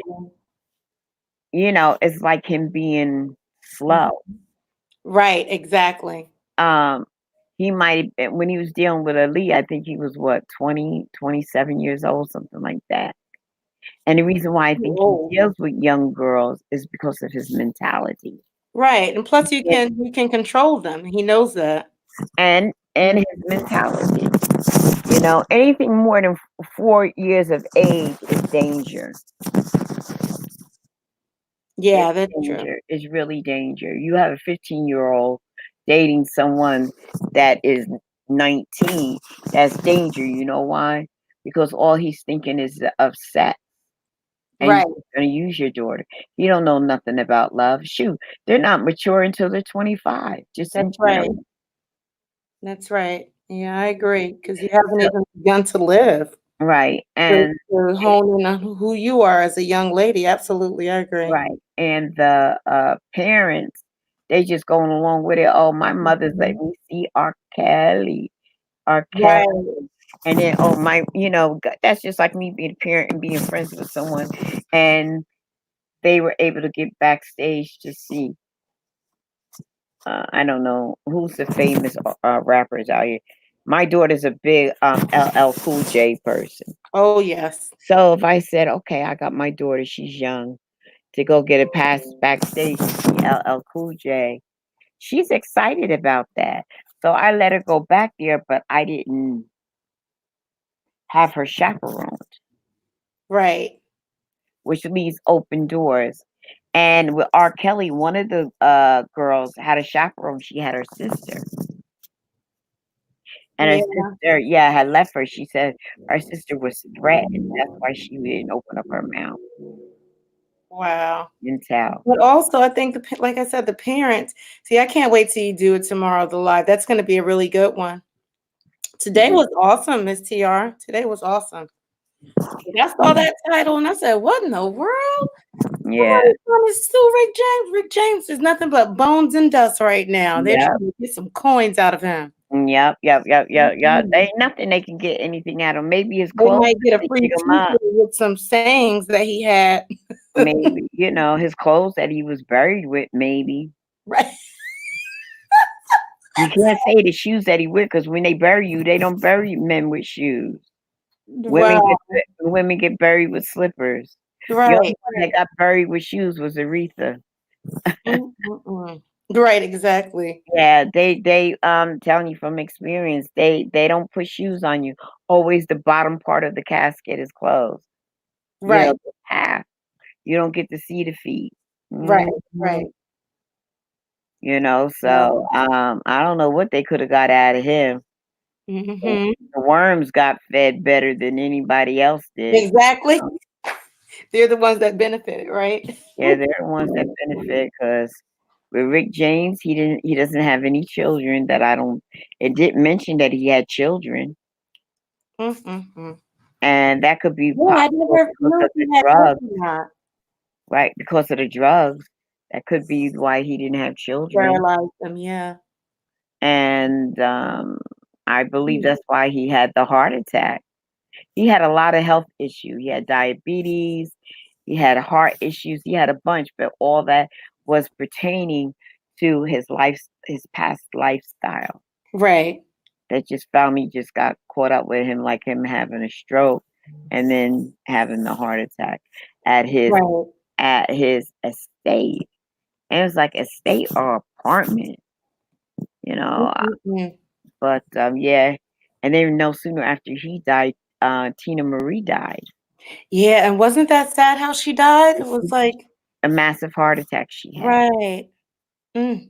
it's like him being slow. Right, exactly. Um, he might have been when he was dealing with Ali, I think he was what, 20, 27 years old, something like that. And the reason why I think he Oh, deals with young girls is because of his mentality. right. And plus you can control them. He knows that. And his mentality. Anything more than 4 years of age is danger. It's Yeah, that's true. danger. It's really danger. You have a 15-year-old dating someone that is 19. That's danger. You know why? Because all he's thinking is of sex. And Right. he's gonna use your daughter. You don't know nothing about love. Shoot, they're not mature until they're 25, just in That's right. general. That's right. Yeah, I agree. Because you haven't even begun to live Right. to, And to hone in on who you are as a young lady. Absolutely, I agree. right, and the, parents, they just going along with it. "Oh, my mother's let Mhm. me see R. Kelly," Right. and then, "Oh, my," that's just like me being a parent and being friends with someone, and they were able to get backstage to see, I don't know who's the famous, rappers out here. My daughter's a big, LL Cool J person. Oh, yes. So if I said, "Okay, I got my daughter, she's young," to go get a pass backstage to see LL Cool J. She's excited about that. So I let her go back there, but I didn't have her chaperoned, Right. which leaves open doors. And with R. Kelly, one of the girls had a chaperone. She had her sister. And her Yeah. sister, yeah, had left her. She said her sister was threatened. That's why she didn't open up her mouth Wow. and tell. But also, I think like I said, the parents. See, I can't wait till you do it tomorrow, the live. That's going to be a really good one. Today Yeah. was awesome, Miss TR. Today was awesome. I saw that title and I said, "What in the world? Yeah. Somebody's trying to sue Rick James. Rick James is nothing but bones and dust right now. They're Yep. trying to get some coins out of him. Yep. Mhm. They ain't nothing they can get anything out of. Maybe his They clothes might get if a they free dig them T-shirt up. with some sayings that he had. Maybe, his clothes that he was buried with, maybe. Right. You can't say the shoes that he wear because when they bury you, they don't bury men with shoes. Wow. Women get buried with slippers. The only Right. one that Right. got buried with shoes was Aretha. Mm-mm-mm. Right. Exactly. Yeah, they telling you from experience, they don't put shoes on you. Always the bottom part of the casket is closed. Right. The half. You don't get to see the feet. Right. Mhm. Right. So, I don't know what they coulda got out of him. The Hmm. the worms got fed better than anybody else did. Exactly. They're the ones that benefited, right? Yeah, they're the ones that benefit because with Rick James, he doesn't have any children that I don't it didn't mention that he had children, Mm-mm-mm. and that could be Yeah, I possible never because knew of if the he had kids drugs. or not. right? Because of the drugs. That could be why he didn't have children. Paralyzed them, yeah. And I believe Mm. that's why he had the heart attack. He had a lot of health issues. He had diabetes, he had heart issues, he had a bunch, but all that was pertaining to his past lifestyle. Right, That just found me just got caught up with him, like him having a stroke and then having the heart attack at his right. at his estate. And it was like estate or apartment, you know. Mm-mm-mm. But yeah, and then no sooner after he died, Tina Marie died. Yeah, and wasn't that sad how she died? It was like, A massive heart attack she had. right. Mm,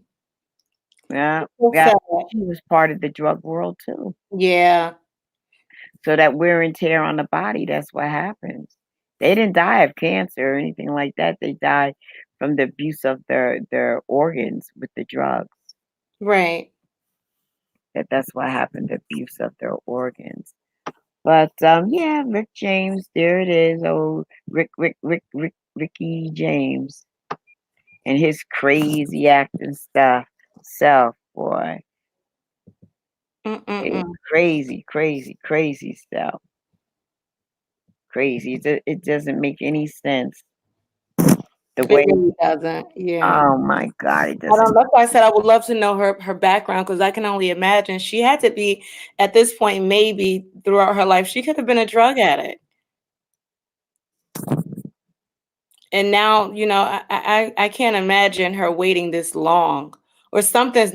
Yeah, so yeah. sad. She was part of the drug world too. Yeah, So that wear and tear on the body, that's what happens. They didn't die of cancer or anything like that. They died from the abuse of their organs with the drugs. right. That's what happened, the abuse of their organs. But yeah, Rick James, there it is. Oh, Ricky James and his crazy acting stuff. Self, boy. It's Mm-mm-mm. crazy, crazy, crazy stuff. Crazy. It doesn't make any sense the It way. really doesn't. Yeah. Oh my God, it I don't doesn't. That's why I said I would love to know her background because I can only imagine she had to be at this point, maybe throughout her life, she could have been a drug addict. And now, I can't imagine her waiting this long. Or something's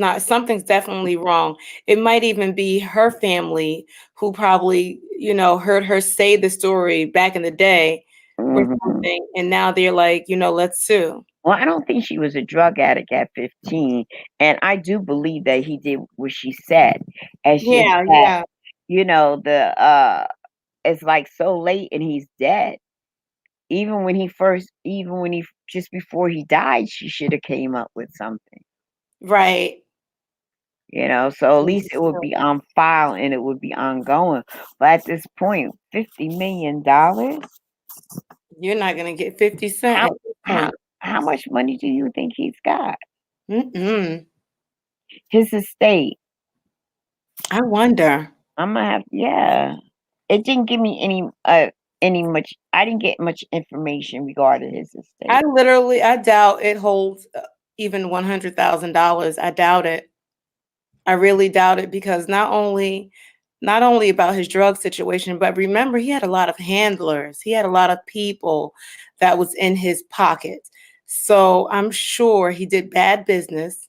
definitely wrong. It might even be her family who probably, heard her say the story back in the day or Mhm. something, and now they're like, let's sue. Well, I don't think she was a drug addict at 15, and I do believe that he did what she said. It's just Yeah, that, yeah. the it's like so late and he's dead. Even when he just before he died, she should have came up with something. Right. So at This least is it would true. be on file and it would be ongoing. But at this point, $50 million. You're not gonna get 50 cent How at this how point. how much money do you think he's got? Mm-mm. His estate. I wonder. I'm gonna have yeah. It didn't give me any much. I didn't get much information regarding his estate. I doubt it holds even $100,000. I doubt it. I really doubt it because not only about his drug situation, but remember he had a lot of handlers. He had a lot of people that was in his pocket. So I'm sure he did bad business,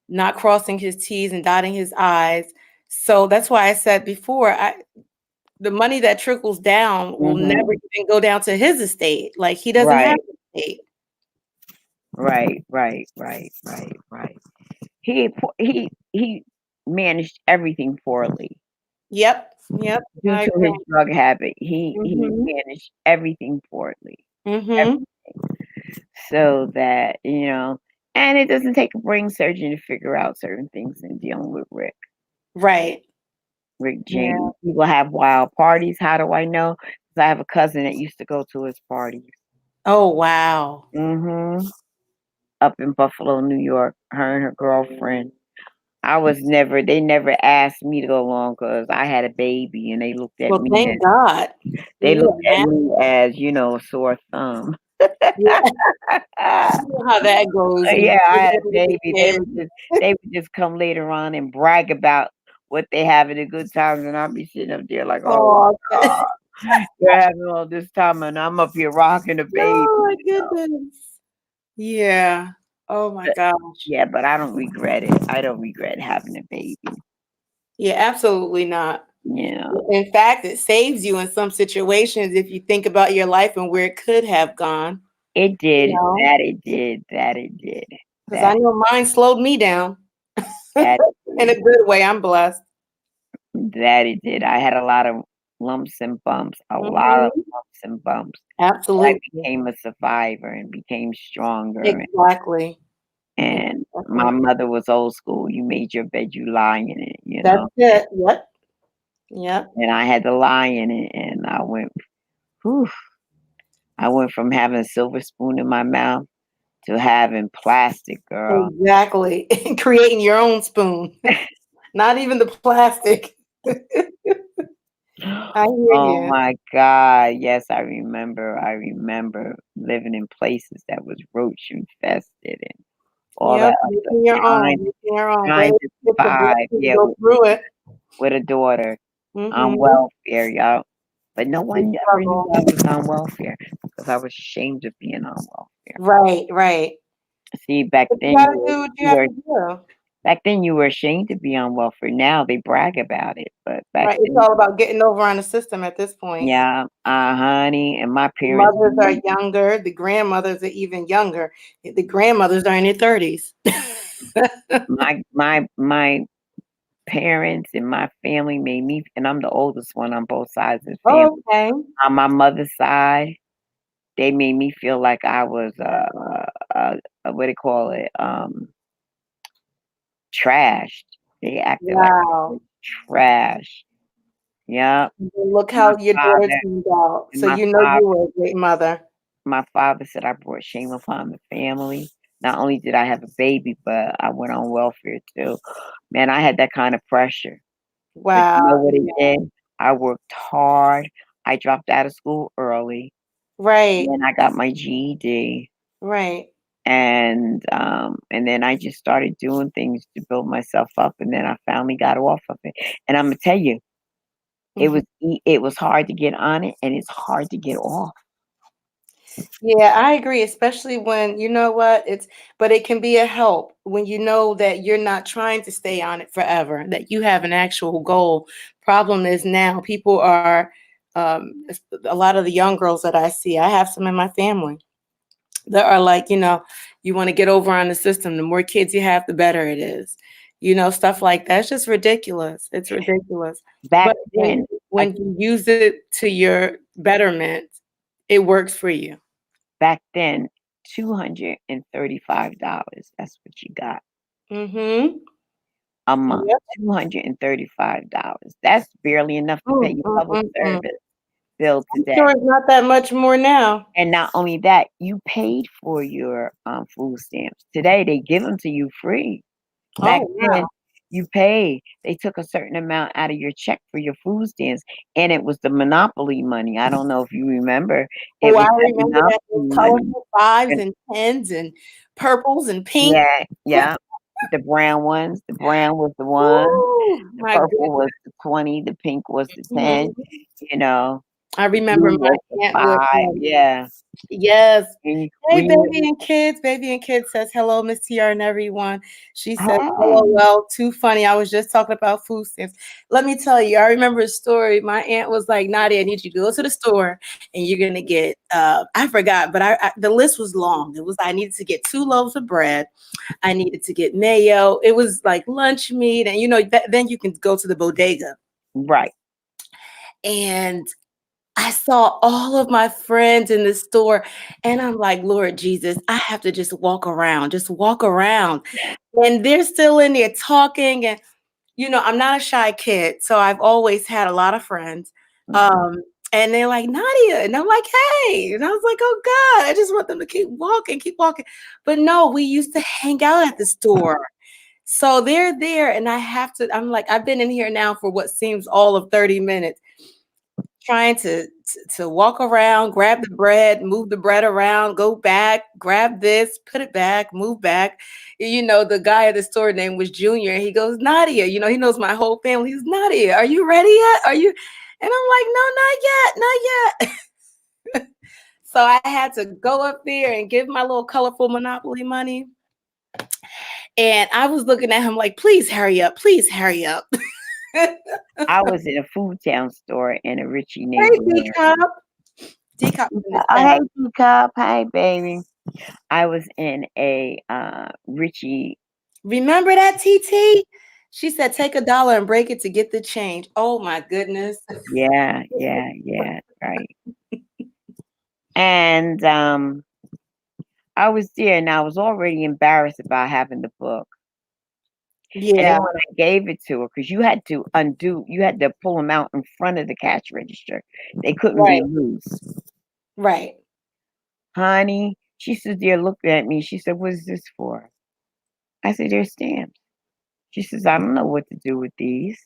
not crossing his T's and dotting his I's. So that's why I said before, the money that trickles down will never Hmm. even go down to his estate. Like he doesn't have Right, an estate. right. He managed everything poorly Yep, yep, due I to agree. his drug habit. He Mhm, managed everything poorly. mhm. So that, and it doesn't take a brain surgeon to figure out certain things in dealing with Right. Rick Yeah. James. People have wild parties. How do I know? Because I have a cousin that used to go to his parties. Oh, wow. Hmm. Up in Buffalo, New York, her and her girlfriend. They never asked me to go along because I had a baby and Well, thank God. Can they you looked at imagine? me as, a sore thumb. Yeah, you know how that goes when Yeah, I you had get a with the baby. kid. They would just come later on and brag about what they having a good times, and I'll be sitting up there like, oh Oh, God, you're having all this time, and I'm up here rocking the baby. oh my goodness. Yeah. Oh my But, gosh. yeah, but I don't regret it. I don't regret having a baby. Yeah, absolutely not. Yeah, In fact, it saves you in some situations if you think about your life and where it could have gone, it you did. know, That it did. That it did. because I That know mine slowed me down that it in a did. good way. I'm blessed. That it did. I had a lot of lumps and bumps. A lot of Mhm. lumps and bumps. I Absolutely. became a survivor and became stronger. Exactly. And my Exactly. mother was old school. You made your bed, you lie in it. That's it. Yep. Yep. And I had to lie in it, and I went, whew. I went from having a silver spoon in my mouth to having plastic, girl. Exactly. Creating your own spoon. Not even the plastic. I hear Oh you. my God. Yes, I remember. I remember living in places that was roach infested and all Yep, that other making your own, trying making your own. But trying to it's a survive. blessing to Yeah, go through it. with a daughter on Mhm. welfare, y'all. But no Big one ever knew struggle. I was on welfare because I was ashamed of being on welfare. Right, right. See, back But you then gotta do what you you have were to do. back then you were ashamed to be on welfare. Now they brag about it, but back Right. It's then, all about getting over on the system at this point. yeah, honey, and my The parents, mothers are younger, the grandmothers are even younger. The grandmothers are in their 30s. my parents and my family made me, and I'm the oldest one on both sides of the family. Okay. On my mother's side, they made me feel like I was what do you call it? Trashed. They acted like I was Wow. trash. Yep. Look My how your daughter father turned out. and So you know you were a great mother. my father said I brought shame upon the family. Not only did I have a baby, but I went on welfare too. Man, I had that kind of pressure. But you know Wow. what it Yeah. did? I worked hard. I dropped out of school early. And Right. then I got my GED. Right. And then I just started doing things to build myself up, and then I finally got off of it. And Imma tell you, Mhm. it was hard to get on it, and it's hard to get off. Yeah, I agree, especially when you know what it's, but it can be a help when you know that you're not trying to stay on it forever, that you have an actual goal. Problem is now people are, a lot of the young girls that I see, I have some in my family that are like, you want to get over on the system. The more kids you have, the better it is. Stuff like that. It's just ridiculous. It's ridiculous. Back But then, I when you use it to your betterment, it works for you. back then, $235, that's what you got Mhm. a month, Yep. $235. That's barely enough to pay Mm, your mm, public mm, mm. service bill I'm today. sure it's not that much more now. And not only that, you paid for your, food stamps. Today, they give them to you free. Back Oh, then, wow. you paid. They took a certain amount out of your check for your food stamps, and it was the monopoly money. I don't know if you remember. It Oh, I was that remember monopoly that, those money. colorful 5s And and 10s and purples and pink. yeah, yeah. The brown ones. The brown was the one. Ooh, The my purple was goodness. the 20. The pink was the 10. Mhm. You know, I the remember blue my was the aunt would, 5. Yeah. yes. And you, Hey, we would, baby and kids. Baby and kids says hello, Miss TR and everyone. She says, hey, LOL, too funny. I was just talking about food stamps. Let me tell you, I remember a story. My aunt was like, Nadia, I need you to go to the store and you're gonna get I forgot, but the list was long. It was I needed to get 2 loaves of bread, I needed to get mayo, it was like lunch meat, and then you can go to the bodega. right. And I saw all of my friends in the store, and I'm like, Lord Jesus, I have to just walk around. And they're still in there talking. And, I'm not a shy kid. So I've always had a lot of friends. Mhm. Um, and they're like, Nadia. And I'm like, hey. And I was like, oh God, I just want them to keep walking, keep walking. But no, we used to hang out at the store. So they're there, and I'm like, I've been in here now for what seems all of 30 minutes trying to walk around, grab the bread, move the bread around, go back, grab this, put it back, move back. The guy at the store name was Junior. And he goes, Nadia, he knows my whole family. He's Nadia, are you ready yet? Are you? And I'm like, no, not yet, not yet. So I had to go up there and give my little colorful Monopoly money. And I was looking at him like, please hurry up, please hurry up. I was in a food town store in a Richie Hey, neighborhood. D-Cup. D-Cup in the Oh, chat. hey, teacup. Hey, baby. I was in a Richie. Remember that, TT? She said, take $1 and break it to get the change. Oh my goodness. Yeah, yeah, yeah. Right. And I was there, and I was already embarrassed about having the book. And then Yeah, when I gave it to her, because you had to pull them out in front of the cash register. They couldn't be right, loose. right. Honey, she stood there looking at me. She said, "What is this for?" I said, "They're stamps." She says, "I don't know what to do with these."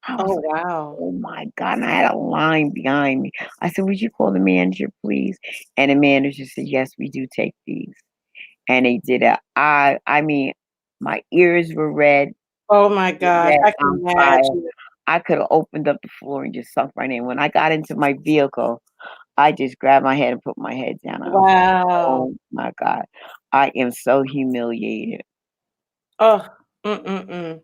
I was Oh, like, wow. "Oh my God." And I had a line behind me. I said, "Would you call the manager, please?" And the manager said, "Yes, we do take these." And they did it. I mean, my ears were Oh my gosh, red I can on fire. imagine. I could have opened up the floor and just sunk right in. When I got into my vehicle, I just grabbed my head and put my head down. I was like, Wow. "Oh my God. I am so humiliated." Oh, mm. So,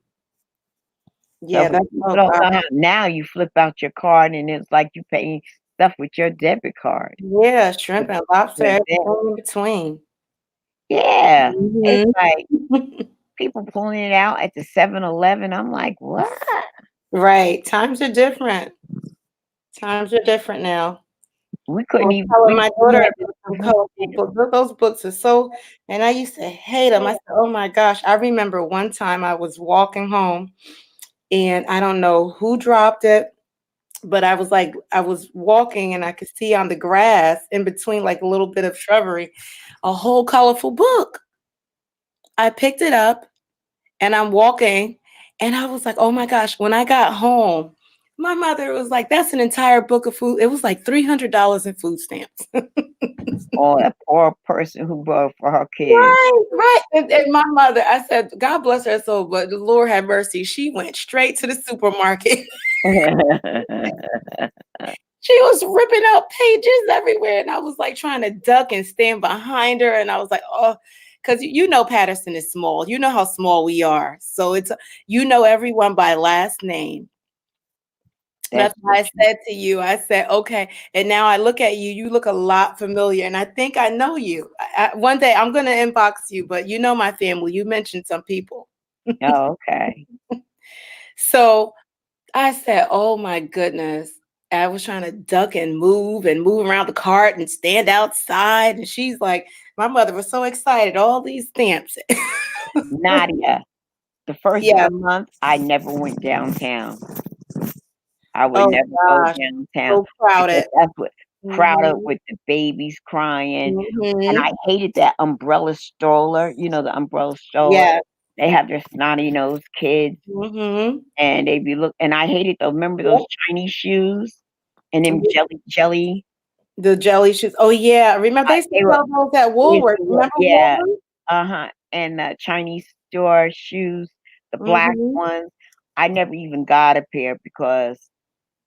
Yeah, but that's people oh don't god. know how now you flip out your card and it's like you paying stuff with your debit card. Yeah, But shrimp and lobster, but then everything in between. yeah, it's Mhm. like people pulling it out at the 7-Eleven. I'm like, "What?" Right, times are different. Times are different now. We I couldn't was even telling my we daughter had about some to colorful books. Those books are so and I used to hate them. I said, "Oh my gosh." I remember one time I was walking home, and I don't know who dropped it, but I was walking and I could see on the grass in between like a little bit of shrubbery, a whole colorful book. I picked it up and I'm walking and I was like, "Oh my gosh." When I got home, my mother was like, "That's an entire book of food." It was like $300 in food stamps. oh, that poor person who bought for her kids. Right, right. And my mother, I said, God bless her soul, but the Lord have mercy. She went straight to the supermarket. She was ripping out pages everywhere. And I was like trying to duck and stand behind her. And I was like, oh, because you know Patterson is small. You know how small we are. So it's you know everyone by last name. That's That's what why I said to you, I said, okay. And now I look at you, you look a lot familiar. And I think I know you. One day I'm going to inbox you, but you know my family. You mentioned some people. oh, okay. So I said, oh my goodness. I was trying to duck and move around the cart and stand outside. And she's like, my mother was so excited, all these stamps. Nadia, the first of Yeah. the month, I never went downtown. I would Oh never go gosh. downtown So because crowded. that's what crowded Hmm. with the babies crying, and Hmm. I hated that umbrella stroller, the umbrella stroller. Yeah. They have their snotty-nosed kids, Hmm. and they be look and I hated those remember those Chinese shoes and them jelly The jelly shoes. Oh yeah. Remember they used to they were sell those at they used Woolworth. to wear Remember yeah, Woolworth? uh-huh, and the Chinese store shoes, the black Hmm. ones, I never even got a pair because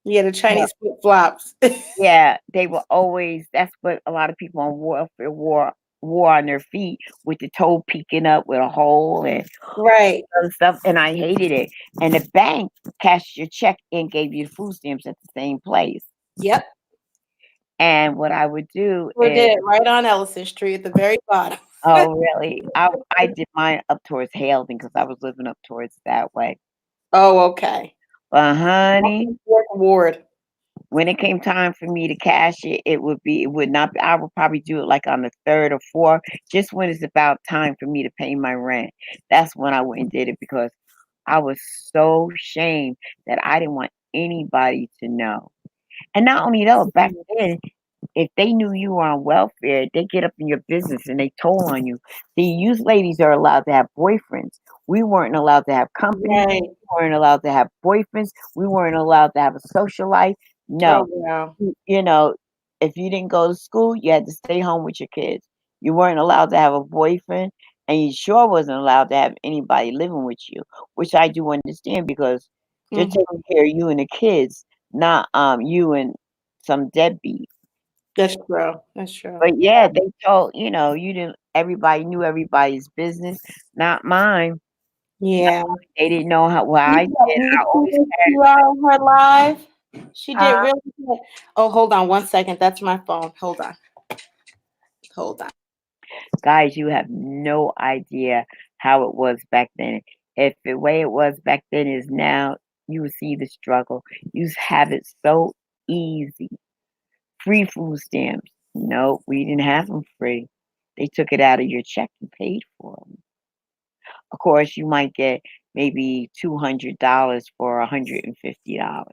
Yeah, the Chinese flip flops. yeah, they were always that's what a lot of people on warfare wore on their feet with the toe peeking up with a hole and Right. other stuff, and I hated it. And the bank cashed your check and gave you the food stamps at the same place. Yep. And what I would do Sure is did. Right on Ellison Street at the very bottom. oh, really? I did mine up towards Haledon because I was living up towards that way. Oh, okay. But honey, Fourth Ward. when it came time for me to cash it, it would not be I would probably do it, like, on the 3rd or 4th, just when it's about time for me to pay my rent. That's when I went and did it because I was so ashamed that I didn't want anybody to know. And not only that, back then, if they knew you were on welfare, they get up in your business and they toll on you. See, you ladies are allowed to have boyfriends. We weren't allowed to have company. Right. We weren't allowed to have boyfriends. We weren't allowed to have a social life. Oh, No. wow. You know, if you didn't go to school, you had to stay home with your kids. You weren't allowed to have a boyfriend, and you sure wasn't allowed to have anybody living with you, which I do understand because they're taking Mhm. care of you and the kids, not you and some deadbeat. That's true. That's true. But yeah, they told you didn't everybody knew everybody's business, not mine. Yeah. They didn't know how well You I did. said you I always see had her live. She did huh? really good. Oh, hold on one second. That's my phone. Hold on. Hold on. Guys, you have no idea how it was back then. If the way it was back then is now, you will see the struggle. You have it so easy. Free food stamps. No, we didn't have them free. They took it out of your check and paid for them. Of course, you might get maybe $200 for $150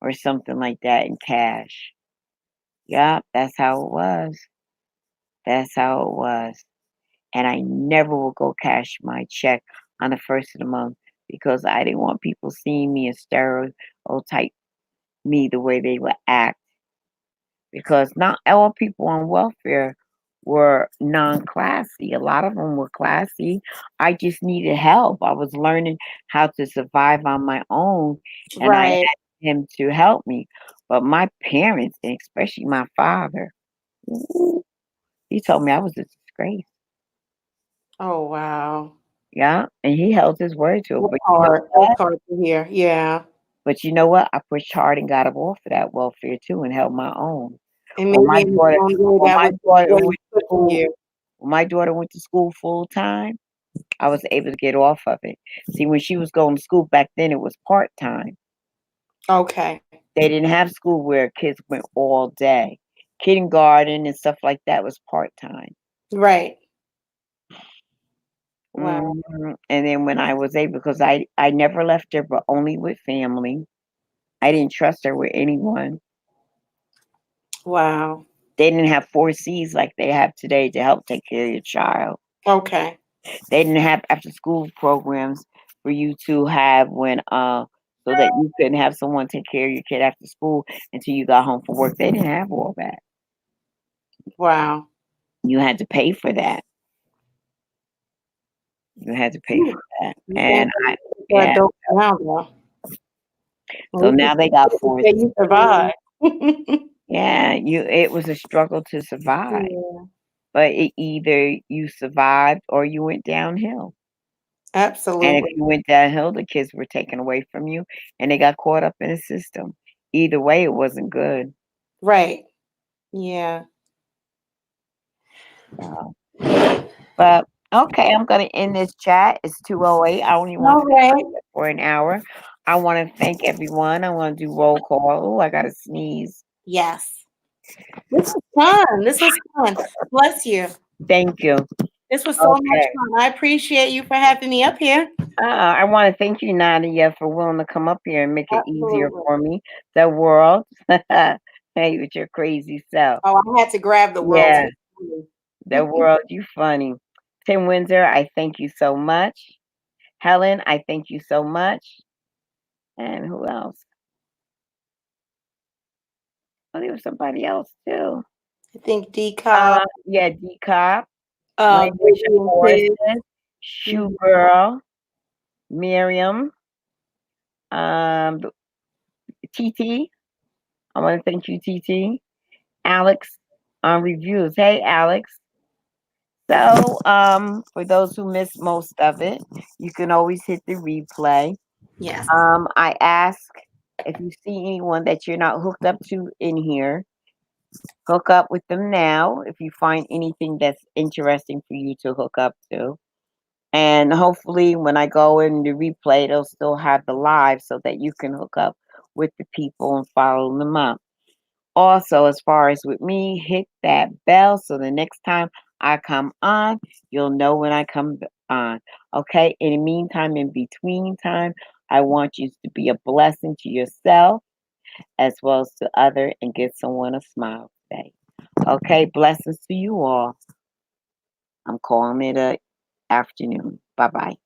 or something like that in cash. Yeah, that's how it was. That's how it was. And I never will go cash my check on the first of the month because I didn't want people seeing me and stereotype me the way they would act. Because not all people on welfare were non-classy. A lot of them were classy. I just needed help. I was learning how to survive on my own, and I Right. had him to help me. But my parents, and especially my father, ooh, he told me I was a disgrace. Oh, wow. Yeah, and he held his word to it. That's But you know hard. what? That's hard to hear. Yeah. But you know what? I pushed hard and got up off of that welfare too and held my own. And When maybe my in daughter your own way, when that my was daughter what went was to pushing school you. when my daughter went to school full time, I was able to get off of it. See, when she was going to school back then, it was part time. Okay. They didn't have school where kids went all day. Kindergarten and stuff like that was part time. Right. Wow. And then when I was able, because I never left her, but only with family. I didn't trust her with anyone. Wow. They didn't have 4Cs like they have today to help take care of your child. Okay. They didn't have after school programs for you to have when so that you couldn't have someone take care of your kid after school until you got home from work. They didn't have all that. Wow. You had to pay for that. You had to pay Whew. for that. You And thank I God for yeah. adults now, though. At So least now they got forced. you survived. Yeah, it was a struggle to survive. Yeah, But either you survived or you went downhill. And if absolutely. you went downhill, the kids were taken away from you and they got caught up in the system. Either way, it wasn't good. Right. Yeah. So, but okay, I'm gonna end this chat. It's 2:08. I only want All to right. for an hour. I want to thank everyone. I want to do roll call. Oh, I gotta sneeze. Yes. This was fun. This was fun. Bless you. Thank you. This was so much Okay. fun. I appreciate you for having me up here. I want to thank you, Nadia, for willing to come up here and make it easier Absolutely. for me. The world. Hey, with your crazy self. Oh, I had to grab the world. Yeah, the world. You funny. Tim Windsor, I thank you so much. Helen, I thank you so much. And who else? Oh, there was somebody else too. I think Decop, Yeah, D Cop, Language Baby and Kids. Horses, Shoe Mhm. Girl, Miriam, um, TT. I want to thank you, TT. Alex on reviews. Hey, Alex. So, for those who missed most of it, you can always hit the replay. Yes. I ask if you see anyone that you're not hooked up to in here, hook up with them now. If you find anything that's interesting for you to hook up to. And hopefully, when I go in the replay, it'll still have the live so that you can hook up with the people and follow them up. Also, as far as with me, hit that bell so the next time I come on, you'll know when I come on. Okay. In the meantime, in between time, I want you to be a blessing to yourself as well as to other and give someone a smile today. Okay. Blessings to you all. I'm calling it a afternoon. Bye bye.